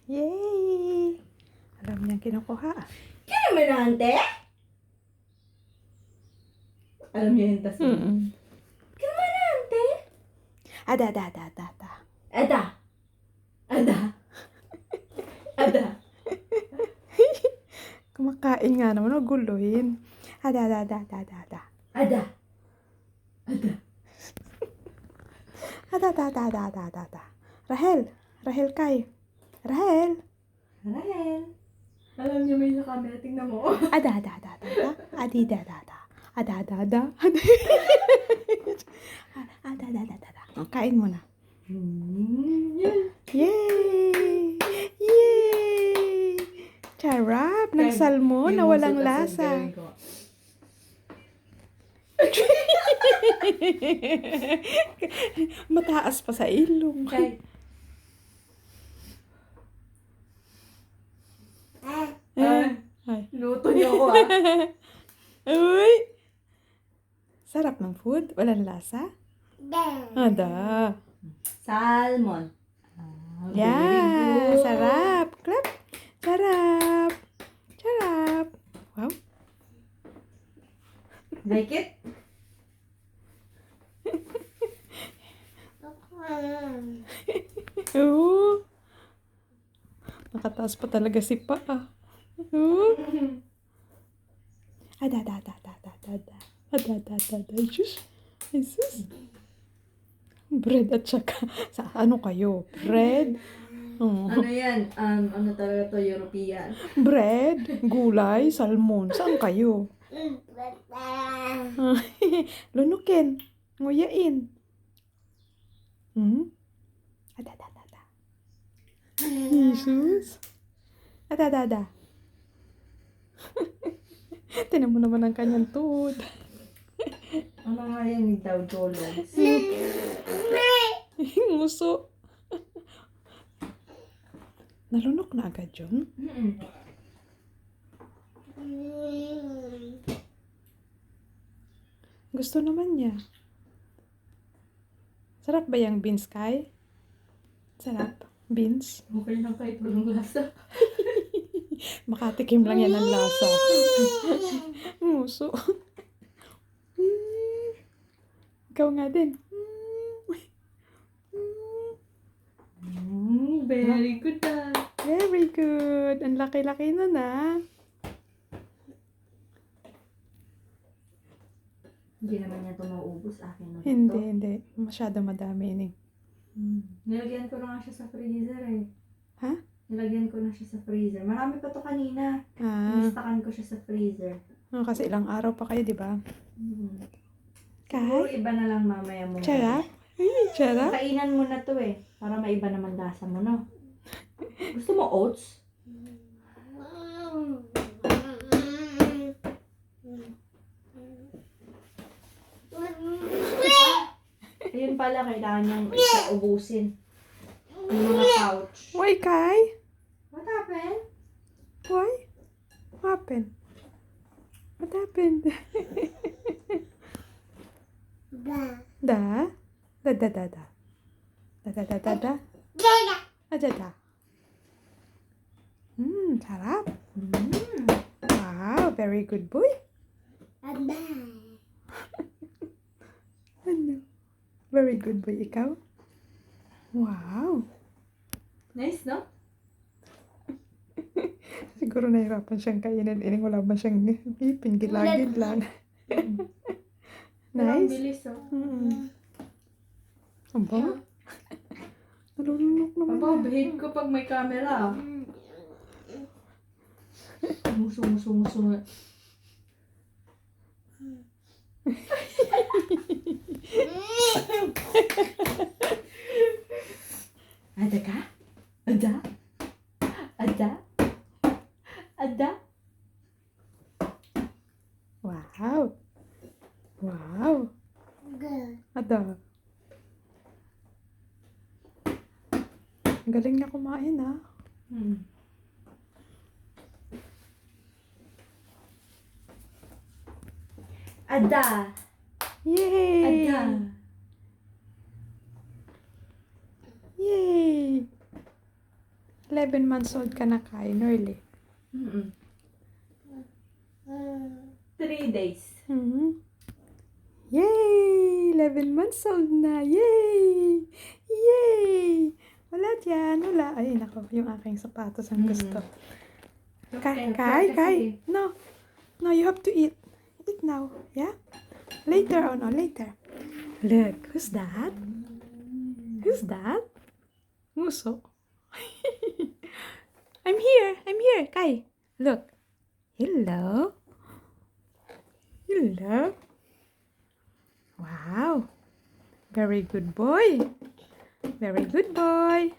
Yay! Alam niyang kinukuha. Camarante? Alam niyo yung taso. Camarante? Ada, ada, ada, ada, ada. Ada. Ada. Ada. Kumakain nga naman, huwag guluhin. Ada, ada, ada, ada, ada, ada. Ada. Ada. Ada, ada, ada, ada, ada, ada, ada. Rahel! Rahel Kai! Rahel! Rahel. Alam niyo may sa camera, tingnan mo. Ada, ada, ada, ada, ada. Adi, ada, ada, ada. Ada, ada, ada. Ada, ada, ada, ada, ada. O, kain mo na. Yan. Yay! Yay! Charap! Ng salmon na walang lasa. Mataas pa sa ilong. Kay. Ay. Luto niyo ako Uy! Sarap ng food. Walang lasa. Ada. Salmon. Yeah! Sarap! Clap! Sarap! Sarap! Wow! Like it? Oo! Nakataas pa talaga si Pa. Oo! Ada, ada, ada, ada, ada, ada. Ada, ada, ada, ada. Jesus! Jesus! Bread at saka, sa ano kayo? Bread? Oh. Ano yan? Ano talaga to? European. Bread, gulay, salmon. Saan kayo? Lunukin. Nguyain. Ada, ada, ada, ada. Jesus. Ada, ada, ada. Tinan mo naman ang kanyang tuhod. Ano nga yan ni Dow Jones? Nguso. Nalunok na agad yun? Gusto naman niya. Sarap ba yung beans, Kai? Sarap. Beans. Okay lang kahit walang lasa. Makatikim lang yan ng lasa. Nguso. Ikaw nga din. Very good Very good. Ang laki-laki na na. Hindi naman niya ito mauubos. Akin na Hindi, ito. hindi. Masyado madami ini. Nilagyan ko na nga siya sa freezer eh. Ha? Nilagyan ko na siya sa freezer. Marami pa to kanina. Ah, Inistakan ko siya sa freezer. kasi ilang araw pa kayo, di ba? Siguro Kai? iba na lang mamaya mo. Charap? Ay, charap? Kainan mo na to eh. Para maiba naman lasa mo, no? Gusto mo oats? Ayun pala, kailangan niyang ubusin. Yung mga pouch. Why, Kai? What happened? Why? What happened? What happened? Da? Da, da, da, da. Da, da, da, da, da. Da, da, da. Sarap. Wow, very good boy. Ano? Very good boy, ikaw? Wow. Nice, no? Siguro nahirapan siyang kainin. Ining wala ba siyang ipin, gilagid lang. Ang Nice. bilis, oh. Aba? Nalulunok naman. Aba, behave ko pag may camera. Muso nga. Ada ka? Ada? Ada? Ada? Wow. Wow. Ada. Ang galing niya kumain, ha? Ada. Yay! Ada. Yay! 11 months old ka na, Kai, early. 3 days. Yay! 11 months old na. Yay! Yay! Wala dyan. Wala. Ay, nako. Yung aking sapatos ang gusto. Kai. No. No, you have to eat. Eat now. Yeah? Later. Oh, no. Later. Look. Who's that? Who's that? Nguso. I'm here. Kai. Look. Hello. Hello. Wow. Very good boy. Very good boy.